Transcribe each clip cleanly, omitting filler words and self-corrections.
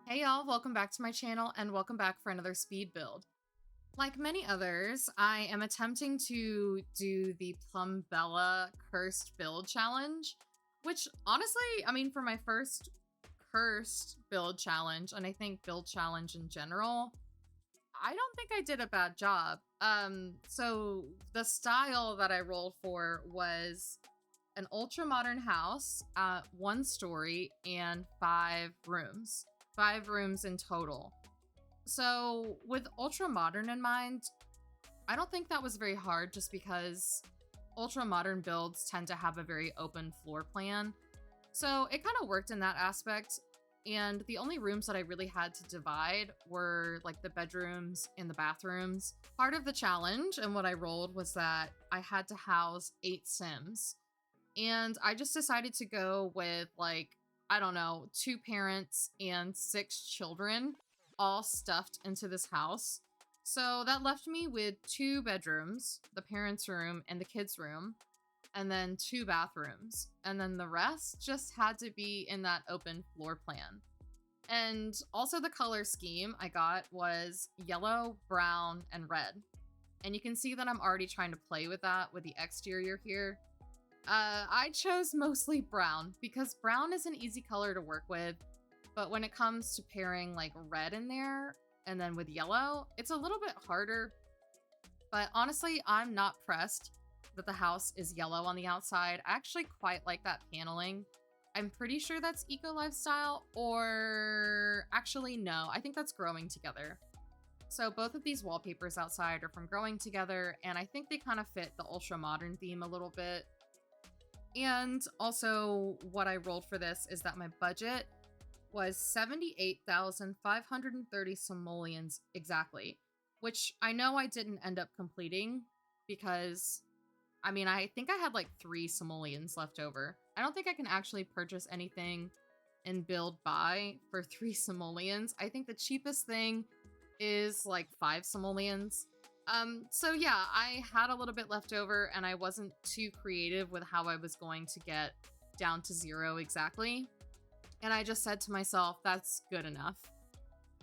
Hey y'all, welcome back to my channel and welcome back for another speed build. Like many others, I am attempting to do the Plumbella cursed build challenge, which honestly, for my first cursed build challenge, and I think build challenge in general, I don't think I did a bad job. So the style that I rolled for was an ultra modern house, 1 story and 5 rooms. 5 rooms in total. So with ultra modern in mind, I don't think that was very hard just because ultra modern builds tend to have a very open floor plan. So it kind of worked in that aspect. And the only rooms that I really had to divide were like the bedrooms and the bathrooms. Part of the challenge and what I rolled was that I had to house 8 Sims. And I just decided to go with like, I don't know, 2 parents and 6 children all stuffed into this house. So that left me with 2 bedrooms, the parents' room and the kids' room, and then 2 bathrooms. And then the rest just had to be in that open floor plan. And also the color scheme I got was yellow, brown, and red. And you can see that I'm already trying to play with that with the exterior here. I chose mostly brown because brown is an easy color to work with, but when it comes to pairing like red in there and then with yellow, it's a little bit harder. But honestly, I'm not pressed that the house is yellow on the outside. I actually quite like that paneling. I'm pretty sure that's eco lifestyle, or actually no, I think that's growing together. So both of these wallpapers outside are from Growing Together, and I think they kind of fit the ultra modern theme a little bit. And also what I rolled for this is that my budget was 78,530 simoleons exactly, which I know I didn't end up completing because, I think I had like 3 simoleons left over. I don't think I can actually purchase anything and build by for 3 simoleons. I think the cheapest thing is like 5 simoleons. So yeah, I had a little bit left over and I wasn't too creative with how I was going to get down to 0 exactly. And I just said to myself, that's good enough.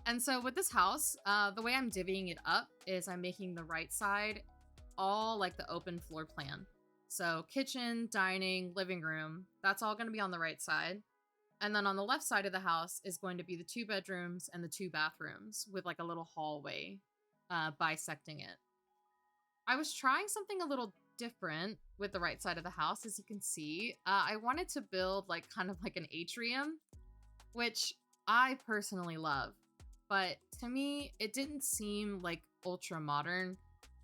And so with this house, the way I'm divvying it up is I'm making the right side all like the open floor plan. So kitchen, dining, living room, that's all going to be on the right side. And then on the left side of the house is going to be the 2 bedrooms and the 2 bathrooms with like a little hallway bisecting it. I was trying something a little different with the right side of the house, as you can see. I wanted to build like kind of like an atrium, which I personally love. But to me, it didn't seem like ultra modern.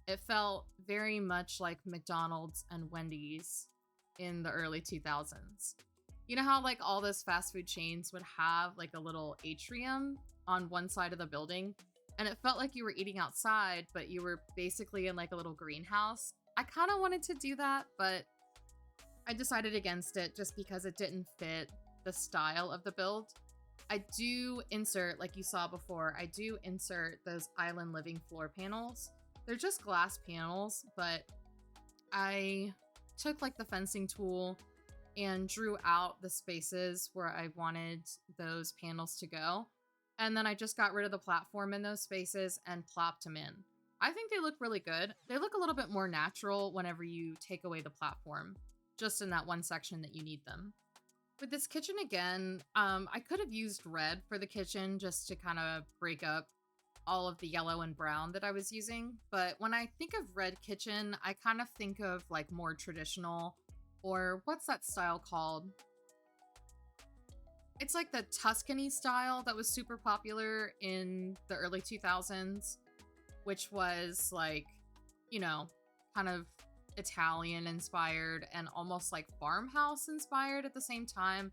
It felt very much like McDonald's and Wendy's in the early 2000s. You know how like all those fast food chains would have like a little atrium on one side of the building? And it felt like you were eating outside, but you were basically in like a little greenhouse. I kind of wanted to do that, but I decided against it just because it didn't fit the style of the build. I do insert, like you saw before, I do insert those island living floor panels. They're just glass panels, but I took like the fencing tool and drew out the spaces where I wanted those panels to go. And then I just got rid of the platform in those spaces and plopped them in. I think they look really good. They look a little bit more natural whenever you take away the platform, just in that one section that you need them. With this kitchen again, I could have used red for the kitchen just to kind of break up all of the yellow and brown that I was using. But when I think of red kitchen, I kind of think of like more traditional, or what's that style called? It's like the Tuscany style that was super popular in the early 2000s, which was like, kind of Italian inspired and almost like farmhouse inspired at the same time.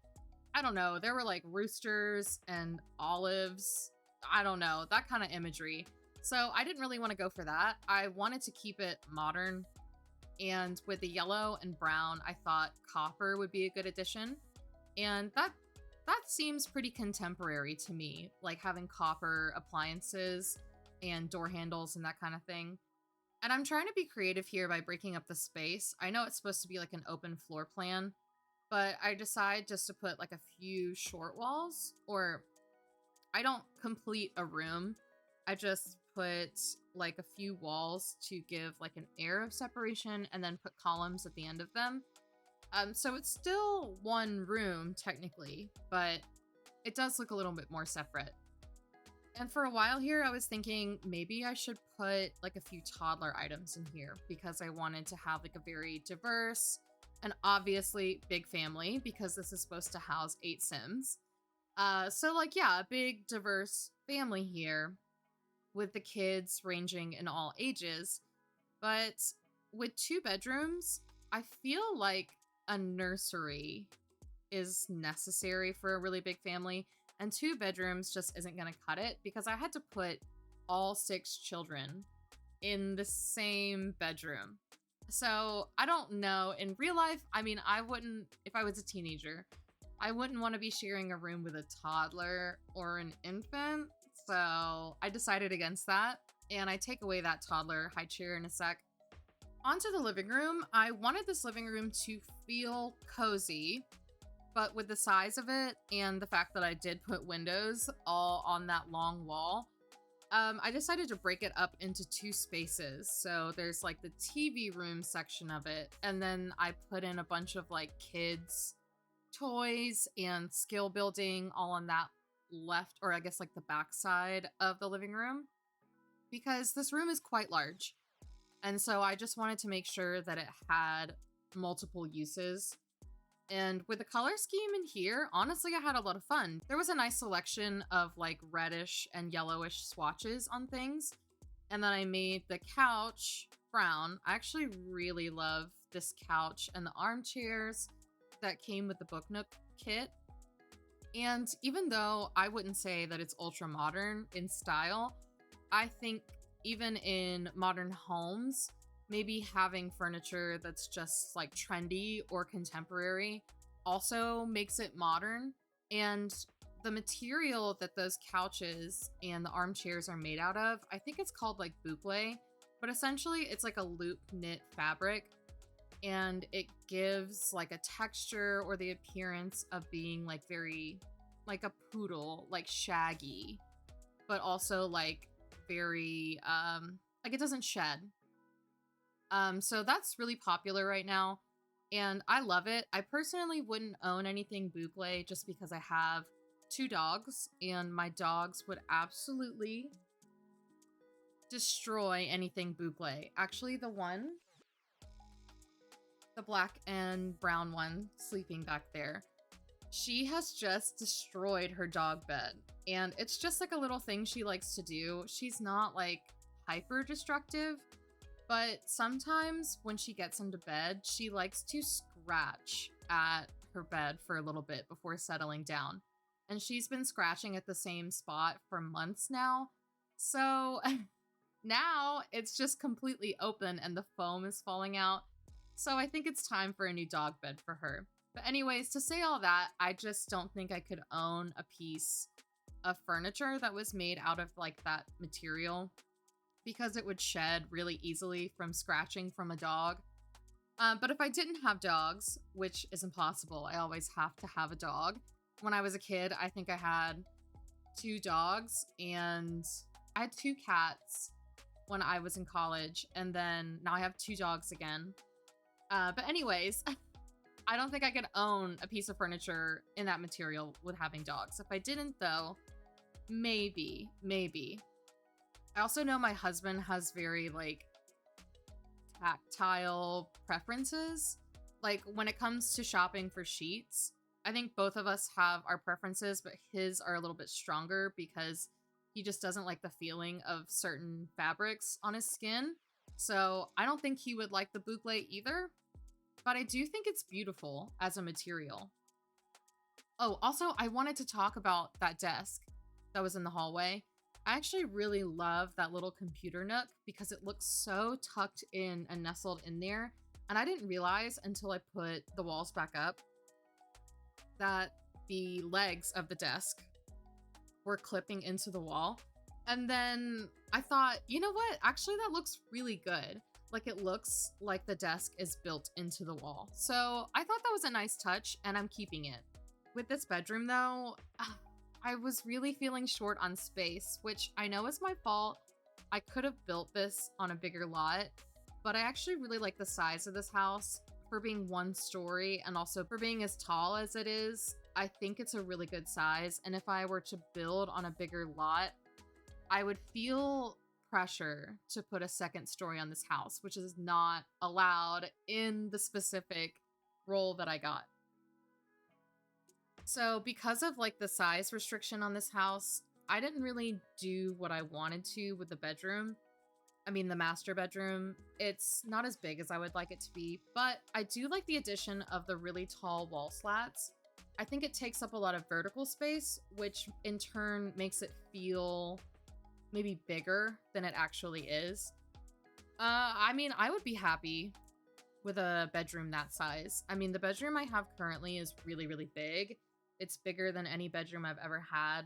I don't know. There were like roosters and olives. I don't know, that kind of imagery. So I didn't really want to go for that. I wanted to keep it modern. And with the yellow and brown, I thought copper would be a good addition. And that seems pretty contemporary to me, like having copper appliances and door handles and that kind of thing. And I'm trying to be creative here by breaking up the space. I know it's supposed to be like an open floor plan, but I decide just to put like a few short walls, or I don't complete a room. I just put like a few walls to give like an air of separation and then put columns at the end of them. So it's still one room technically, but it does look a little bit more separate. And for a while here, I was thinking maybe I should put like a few toddler items in here because I wanted to have like a very diverse and obviously big family because this is supposed to house 8 Sims. So like, yeah, a big diverse family here with the kids ranging in all ages. But with 2 bedrooms, I feel like a nursery is necessary for a really big family, and 2 bedrooms just isn't going to cut it because I had to put all 6 children in the same bedroom. So I don't know. In real life, I mean, I wouldn't, if I was a teenager, I wouldn't want to be sharing a room with a toddler or an infant. So I decided against that, and I take away that toddler high chair in a sec. Onto the living room. I wanted this living room to feel cozy, but with the size of it and the fact that I did put windows all on that long wall, I decided to break it up into 2 spaces. So there's like the TV room section of it, and then I put in a bunch of like kids' toys and skill building all on that left, or I guess like the back side of the living room, because this room is quite large. And so I just wanted to make sure that it had multiple uses. And with the color scheme in here, honestly, I had a lot of fun. There was a nice selection of like reddish and yellowish swatches on things. And then I made the couch brown. I actually really love this couch and the armchairs that came with the Book Nook kit. And even though I wouldn't say that it's ultra modern in style, I think even in modern homes, maybe having furniture that's just like trendy or contemporary also makes it modern. And the material that those couches and the armchairs are made out of, I think it's called like boucle, but essentially it's like a loop knit fabric, and it gives like a texture or the appearance of being like very like a poodle, like shaggy, but also like very like it doesn't shed. So that's really popular right now, and I love it. I personally wouldn't own anything boucle just because I have 2 dogs, and my dogs would absolutely destroy anything boucle. Actually, the black and brown one sleeping back there, she has just destroyed her dog bed. And it's just like a little thing she likes to do. She's not like hyper destructive, but sometimes when she gets into bed, she likes to scratch at her bed for a little bit before settling down. And she's been scratching at the same spot for months now. So now it's just completely open and the foam is falling out. So I think it's time for a new dog bed for her. But anyways, to say all that, I just don't think I could own a piece of furniture that was made out of like that material, because it would shed really easily from scratching from a dog. But if I didn't have dogs, which is impossible, I always have to have a dog. When I was a kid, I think I had 2 dogs, and I had 2 cats when I was in college, and then now I have 2 dogs again. But anyways, I don't think I could own a piece of furniture in that material with having dogs. If I didn't, though, maybe. I also know my husband has very, like, tactile preferences. Like, when it comes to shopping for sheets, I think both of us have our preferences, but his are a little bit stronger because he just doesn't like the feeling of certain fabrics on his skin. So I don't think he would like the boucle either, but I do think it's beautiful as a material. Oh, also, I wanted to talk about that desk that was in the hallway. I actually really love that little computer nook because it looks so tucked in and nestled in there. And I didn't realize until I put the walls back up that the legs of the desk were clipping into the wall. And then I thought, you know what? Actually, that looks really good. Like, it looks like the desk is built into the wall. So I thought that was a nice touch, and I'm keeping it. With this bedroom, though, I was really feeling short on space, which I know is my fault. I could have built this on a bigger lot, but I actually really like the size of this house for being one story and also for being as tall as it is. I think it's a really good size. And if I were to build on a bigger lot, I would feel pressure to put a second story on this house, which is not allowed in the specific role that I got. So because of like the size restriction on this house, I didn't really do what I wanted to with the bedroom. I mean, the master bedroom. It's not as big as I would like it to be, but I do like the addition of the really tall wall slats. I think it takes up a lot of vertical space, which in turn makes it feel maybe bigger than it actually is. I mean, I would be happy with a bedroom that size. I mean, the bedroom I have currently is really, really big. It's bigger than any bedroom I've ever had.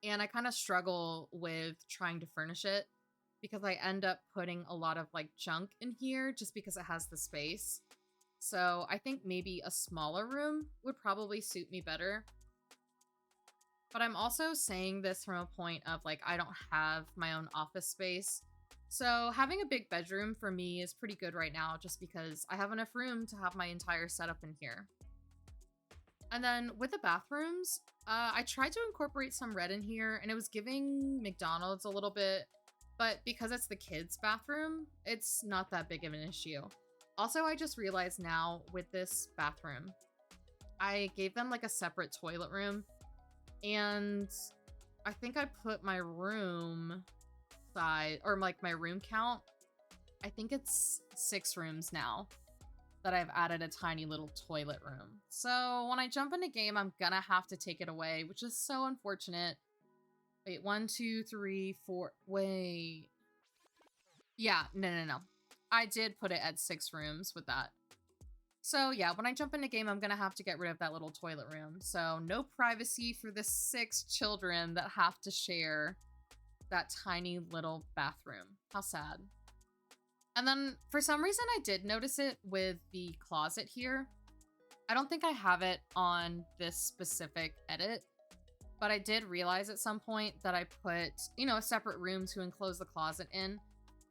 And I kind of struggle with trying to furnish it because I end up putting a lot of like junk in here just because it has the space. So I think maybe a smaller room would probably suit me better. But I'm also saying this from a point of like, I don't have my own office space. So having a big bedroom for me is pretty good right now just because I have enough room to have my entire setup in here. And then with the bathrooms, I tried to incorporate some red in here and it was giving McDonald's a little bit, but because it's the kids' bathroom, it's not that big of an issue. Also, I just realized now with this bathroom, I gave them like a separate toilet room and I think I put my room size or like my room count. I think it's 6 rooms now that I've added a tiny little toilet room. So when I jump into game, I'm gonna have to take it away, which is so unfortunate. Wait, 1, 2, 3, 4. Wait. Yeah, no. I did put it at 6 rooms with that. So yeah, when I jump into game, I'm gonna have to get rid of that little toilet room. So no privacy for the 6 children that have to share that tiny little bathroom. How sad. And then for some reason I did notice it with the closet here. I don't think I have it on this specific edit, but I did realize at some point that I put, you know, a separate room to enclose the closet in.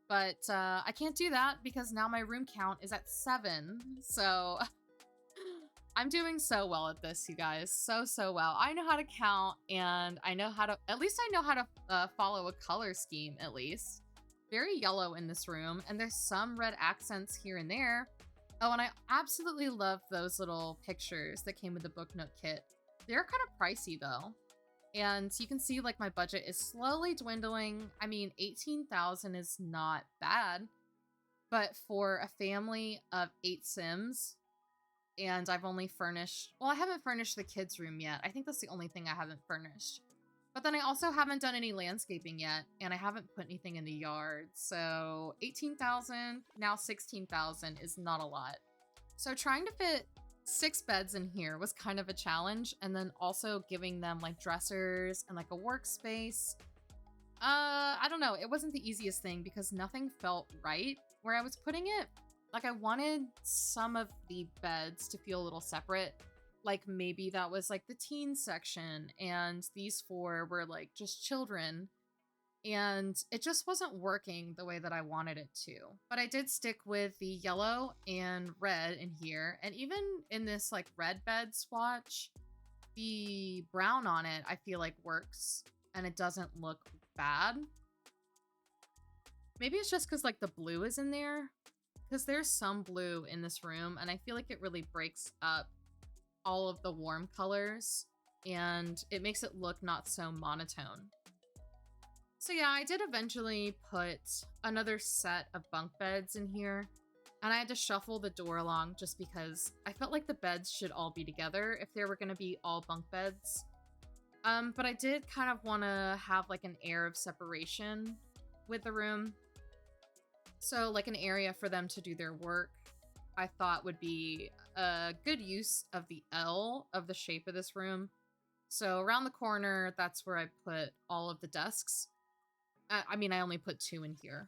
But I can't do that because now my room count is at 7. So I'm doing so well at this, you guys. So well. I know how to count and I know how to, at least I know how to follow a color scheme at least. Very yellow in this room and there's some red accents here and there. Oh, and I absolutely love those little pictures that came with the book note kit. They're kind of pricey though. And you can see like my budget is slowly dwindling. I mean, 18,000 is not bad, but for a family of 8 Sims, and I've only furnished, well, I haven't furnished the kids' room yet. I think that's the only thing I haven't furnished. But then I also haven't done any landscaping yet, and I haven't put anything in the yard. So 18,000, now 16,000 is not a lot. So trying to fit 6 beds in here was kind of a challenge, and then also giving them like dressers and like a workspace. I don't know, it wasn't the easiest thing because nothing felt right where I was putting it. Like I wanted some of the beds to feel a little separate. Like maybe that was like the teen section and these 4 were like just children. And it just wasn't working the way that I wanted it to. But I did stick with the yellow and red in here. And even in this like red bed swatch, the brown on it, I feel like works and it doesn't look bad. Maybe it's just because like the blue is in there. Because there's some blue in this room and I feel like it really breaks up all of the warm colors and it makes it look not so monotone. So yeah, I did eventually put another set of bunk beds in here and I had to shuffle the door along just because I felt like the beds should all be together if there were going to be all bunk beds. But I did kind of want to have like an air of separation with the room. So like an area for them to do their work, I thought would be a good use of the L of the shape of this room. So around the corner, that's where I put all of the desks. I mean, I only put 2 in here,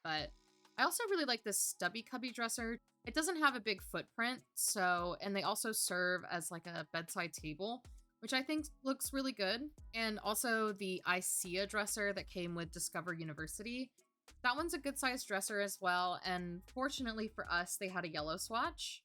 but I also really like this stubby cubby dresser. It doesn't have a big footprint, so, and they also serve as like a bedside table. which I think looks really good. And also the ICEA dresser that came with Discover University. That one's a good sized dresser as well. And fortunately for us, they had a yellow swatch.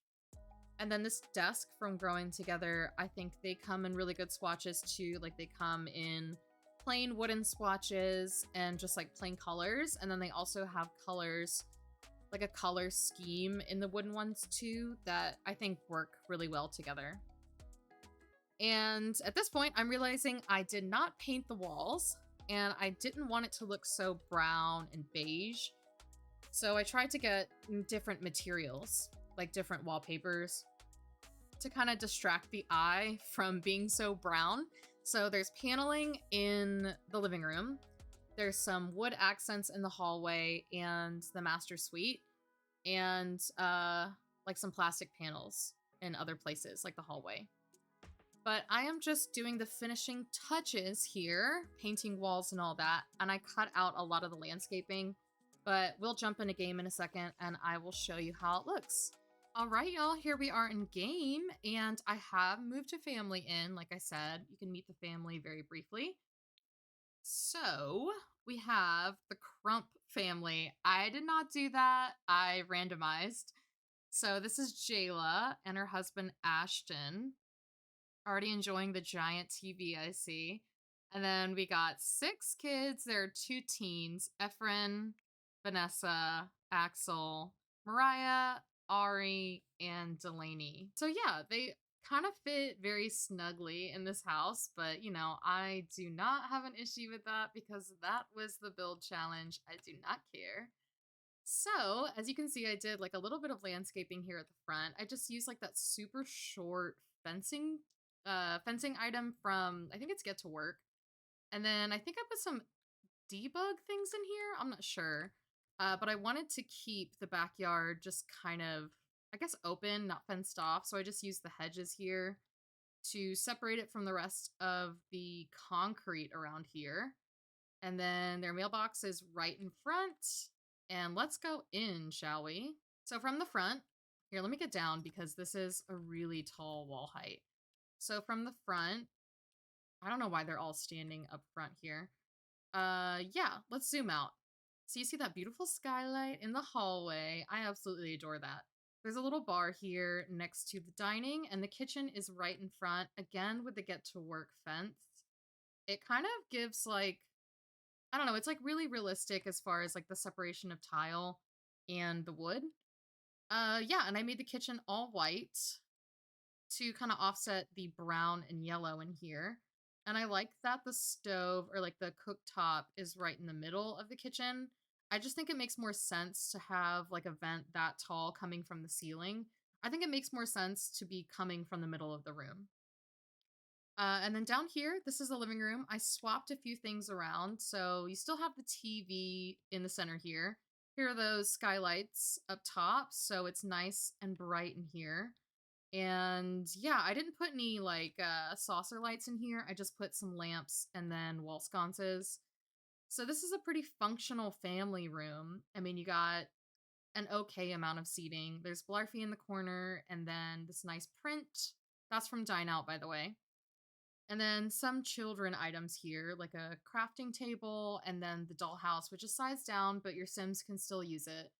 And then this desk from Growing Together, I think they come in really good swatches too. Like they come in plain wooden swatches and just like plain colors. And then they also have colors, like a color scheme in the wooden ones too, that I think work really well together. And at this point, I'm realizing I did not paint the walls and I didn't want it to look so brown and beige. So I tried to get different materials, like different wallpapers, to kind of distract the eye from being so brown. So there's paneling in the living room. There's some wood accents in the hallway and the master suite, and like some plastic panels in other places like the hallway. But I am just doing the finishing touches here, painting walls and all that, and I cut out a lot of the landscaping, but we'll jump in a game in a second and I will show you how it looks. All right, y'all, here we are in game, and I have moved a family in. Like I said, you can meet the family very briefly. So we have the Crump family. I did not do that. I randomized. So this is Jayla and her husband Ashton. Already enjoying the giant TV, I see. And then we got 6 kids. There are 2 teens, Efren, Vanessa, Axel, Mariah, Ari, and Delaney. So yeah, they kind of fit very snugly in this house, but you know, I do not have an issue with that because that was the build challenge. I do not care. So, as you can see, I did like a little bit of landscaping here at the front. I just used like that super short fencing fencing item from, I think it's Get to Work. And then I think I put some debug things in here. I'm not sure. But I wanted to keep the backyard just kind of, I guess, open, not fenced off. So I just used the hedges here to separate it from the rest of the concrete around here. And then their mailbox is right in front. And let's go in, shall we? So from the front, here, let me get down because this is a really tall wall height. So from the front, I don't know why they're all standing up front here. Yeah, let's zoom out. So you see that beautiful skylight in the hallway. I absolutely adore that. There's a little bar here next to the dining, and the kitchen is right in front, again with the Get to Work fence. It kind of gives like, I don't know, it's like really realistic as far as like the separation of tile and the wood. Yeah, and I made the kitchen all white to kind of offset the brown and yellow in here. And I like that the stove or like the cooktop is right in the middle of the kitchen. I just think it makes more sense to have like a vent that tall coming from the ceiling. I think it makes more sense to be coming from the middle of the room. And then down here, this is the living room. I swapped a few things around. So you still have the TV in the center here. Here are those skylights up top. So it's nice and bright in here. And yeah, I didn't put any like saucer lights in here. I just put some lamps and then wall sconces. So this is a pretty functional family room. I mean, you got an okay amount of seating. There's Blarfy in the corner and then this nice print. That's from Dine Out, by the way. And then some children items here, like a crafting table and then the dollhouse, which is sized down, but your Sims can still use it.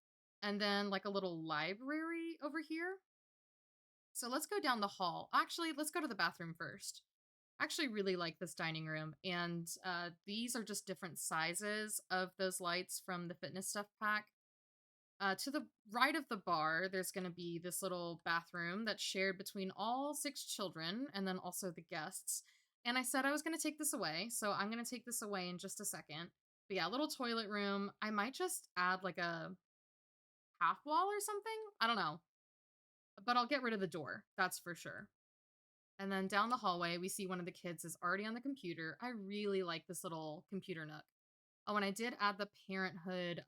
And then like a little library over here. So let's go down the hall. Actually, let's go to the bathroom first. I actually really like this dining room, and these are just different sizes of those lights from the fitness stuff pack. To the right of the bar, there's going to be this little bathroom that's shared between all 6 children and then also the guests. And I said I was going to take this away, so I'm going to take this away in just a second. But yeah, little toilet room. I might just add like a half wall or something. I don't know. But I'll get rid of the door, that's for sure. And then down the hallway, we see one of the kids is already on the computer. I really like this little computer nook. Oh, and I did add the Parenthood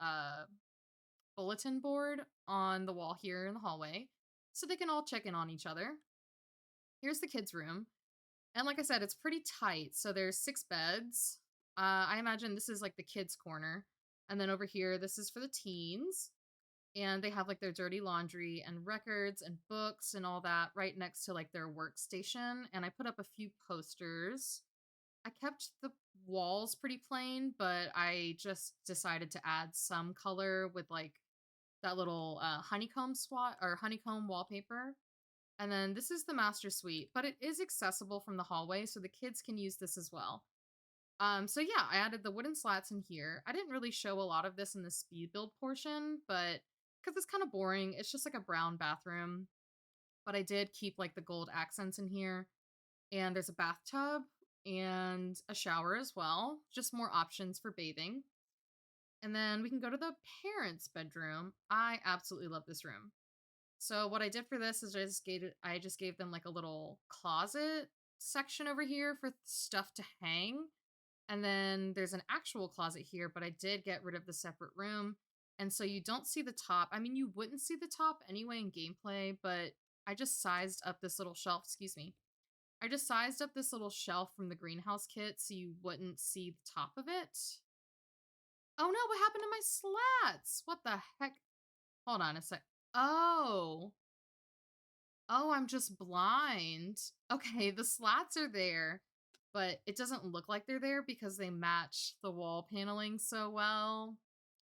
bulletin board on the wall here in the hallway so they can all check in on each other. Here's the kids' room. And like I said, it's pretty tight. So there's 6 beds. I imagine this is like the kids' corner. And then over here, this is for the teens. And they have like their dirty laundry and records and books and all that right next to like their workstation. And I put up a few posters. I kept the walls pretty plain, but I just decided to add some color with like that little honeycomb swat or honeycomb wallpaper. And then this is the master suite, but it is accessible from the hallway, so the kids can use this as well. So yeah, I added the wooden slats in here. I didn't really show a lot of this in the speed build portion, but because it's kind of boring, it's just like a brown bathroom. But I did keep like the gold accents in here. And there's a bathtub and a shower as well. Just more options for bathing. And then we can go to the parents' bedroom. I absolutely love this room. So what I did for this is I just gave them like a little closet section over here for stuff to hang. And then there's an actual closet here, but I did get rid of the separate room. And so you don't see the top. I mean, you wouldn't see the top anyway in gameplay, but I just sized up this little shelf, excuse me. I just sized up this little shelf from the greenhouse kit so you wouldn't see the top of it. Oh no, what happened to my slats? What the heck? Hold on a sec. Oh. Oh, I'm just blind. Okay, the slats are there, but it doesn't look like they're there because they match the wall paneling so well.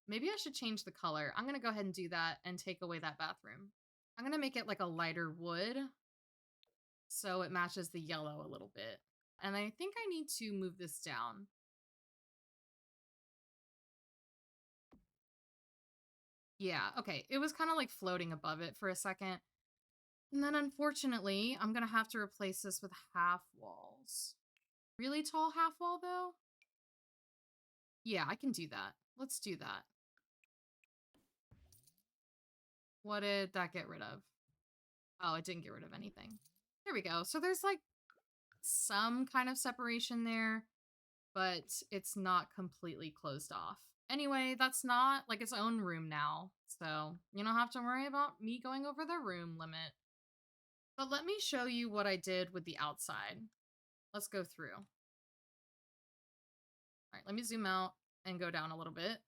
Maybe I should change the color. I'm going to go ahead and do that and take away that bathroom. I'm going to make it like a lighter wood so it matches the yellow a little bit. And I think I need to move this down. Yeah, okay. It was kind of like floating above it for a second. And then unfortunately, I'm going to have to replace this with half walls. Really tall half wall though? Yeah, I can do that. Let's do that. What did that get rid of? Oh, it didn't get rid of anything. There we go. So there's like some kind of separation there, but it's not completely closed off. Anyway, that's not like its own room now. So you don't have to worry about me going over the room limit. But let me show you what I did with the outside. Let's go through. All right, let me zoom out and go down a little bit.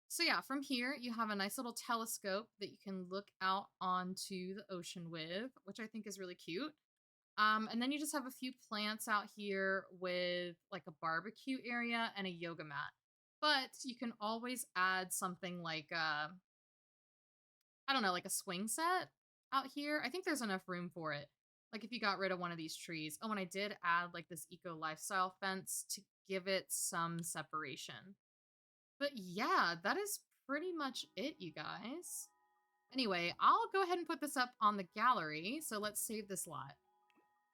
So yeah, from here, you have a nice little telescope that you can look out onto the ocean with, which I think is really cute. And then you just have a few plants out here with like a barbecue area and a yoga mat. But you can always add something like, I don't know, like a swing set out here. I think there's enough room for it. Like if you got rid of one of these trees. Oh, and I did add like this eco lifestyle fence to give it some separation. But yeah, that is pretty much it, you guys. Anyway, I'll go ahead and put this up on the gallery. So let's save this lot.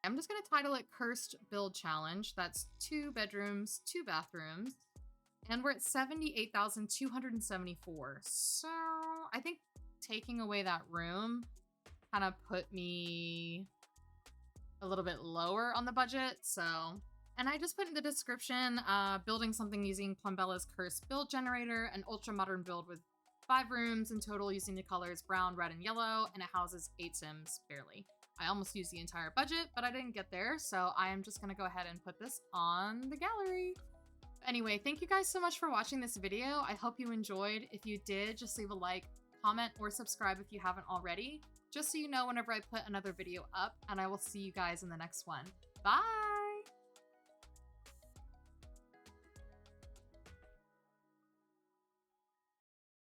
I'm just going to title it Cursed Build Challenge. That's 2 bedrooms, 2 bathrooms. And we're at 78,274. So I think taking away that room kind of put me a little bit lower on the budget. So, and I just put in the description, building something using Plumbella's Cursed Build Generator, an ultra modern build with 5 rooms in total using the colors brown, red, and yellow, and it houses 8 sims barely. I almost used the entire budget, but I didn't get there, so I am just gonna go ahead and put this on the gallery. Anyway, thank you guys so much for watching this video. I hope you enjoyed. If you did, just leave a like, comment, or subscribe if you haven't already, just so you know whenever I put another video up, and I will see you guys in the next one. Bye!